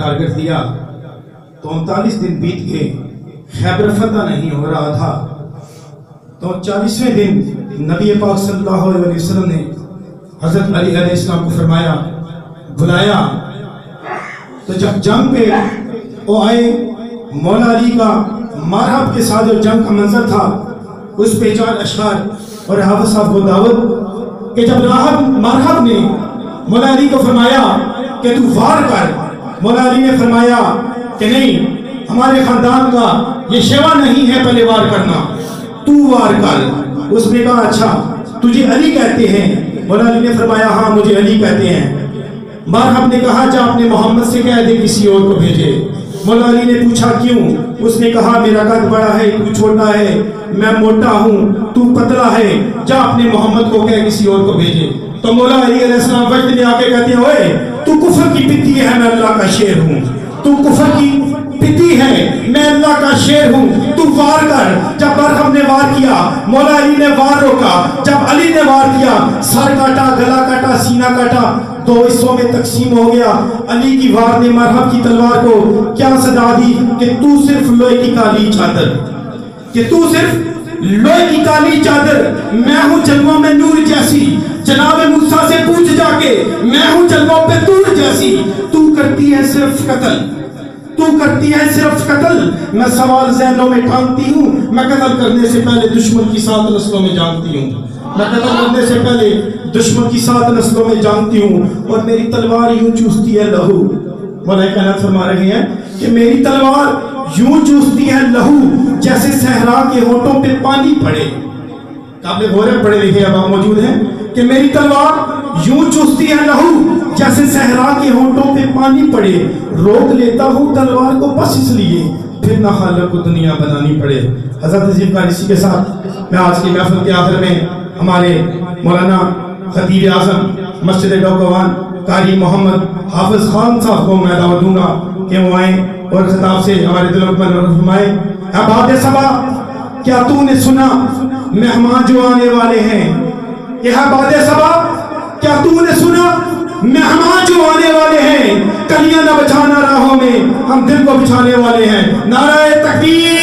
Target دیا تو 39 دن بیت گئے، خیبر فتح نہیں ہو رہا تھا۔ تو 40ویں دن نبی پاک صلی اللہ علیہ وسلم نے حضرت علی علیہ السلام کو فرمایا، بلایا۔ تو جب جنگ پہ وہ آئے، مولا علی کا مرحب کے ساتھ جو جنگ کا منظر تھا اس پہ 4 اشعار اور حافظ صاحب کو دعوت کہ جب مرحب نے مولا علی کو فرمایا کہ تو وار کر، مولا علی نے فرمایا کہ نہیں، ہمارے خاندان کا یہ شیوا نہیں ہے پہلے وار کرنا، تو وار کر۔ اس نے کہا اچھا تجھے علی کہتے ہیں؟ مولا علی نے فرمایا ہاں مجھے علی کہتے ہیں۔ مرحب نے کہا جا اپنے محمد سے کہہ دے کسی اور کو بھیجے۔ مولا علی نے پوچھا کیوں؟ اس نے کہا میرا قد بڑا ہے، تو چھوٹا ہے، میں موٹا ہوں، تو پتلا ہے، جا اپنے محمد کو کہہ کسی اور کو بھیجے۔ تو مولا علی علیہ السلام وجد میں آ کے کہتے ہیں اوے تو کفر کی پتی ہے، میں اللہ کا شیر ہوں، تو کفر کی پتی ہے، میں اللہ کا شیر ہوں، تو وار کر۔ جب مرحب نے وار کیا، مولا علی نے وار روکا۔ جب علی نے وار کیا، سر کاٹا، گلا کاٹا، سینہ کاٹا، 2 حصوں میں تقسیم ہو گیا۔ علی کی وار نے مرحب کی تلوار کو کیا صدا دی کہ تو صرف لوہے کی کالی چادر، کہ تو صرف لوہے کی کالی چادر، میں ہوں جلووں میں نور جیسی۔ جناب موسیٰ سے پوچھ جا کے، میں ہوں جلووں پہ نور جیسی، تو کرتی ہے صرف قتل، تو کرتی ہے صرف قتل، میں سوال ذہنوں میں ٹھانتی ہوں، میں قتل کرنے سے پہلے دشمن کی 7 نسلوں میں جانتی ہوں، میں قتل کرنے سے پہلے دشمن کی 7 نسلوں میں جانتی ہوں، اور میری تلوار یوں چوستی ہے لہو۔ مولا کائنات فرما رہے ہیں کہ میری تلوار یوں چوستی ہے لہو جیسے صحرا کے ہونٹوں پہ پانی پڑے۔ قابل غور ہے، پڑھے لکھے اب موجود ہیں کہ میری تلوار یوں چوستی ہے لہو جیسے صحرا کے ہونٹوں پہ پانی پڑے، روک لیتا ہوں تلوار کو بس اس لیے پھر نہ خالق کو دنیا بنانی پڑے۔ حضرت عظیم کا اسی کے ساتھ میں آج کی محفل کے آخر میں ہمارے مولانا خطیب اعظم مسجد ڈوکوان قاری محمد حافظ خان صاحب کو میں دعوت دوں گا کہ وہ آئیں اور خطاب سے ہمارے دلوں پر فرمائیں۔ اے باد صبا کیا تو نے سنا مہمان جو آنے والے ہیں؟ یہ ہے باد صبا کیا تو نے سنا مہمان جو آنے والے ہیں؟ کلیاں نہ بچھانا راہوں میں، ہم دل کو بچھانے والے ہیں۔ نعرہ تکبیر!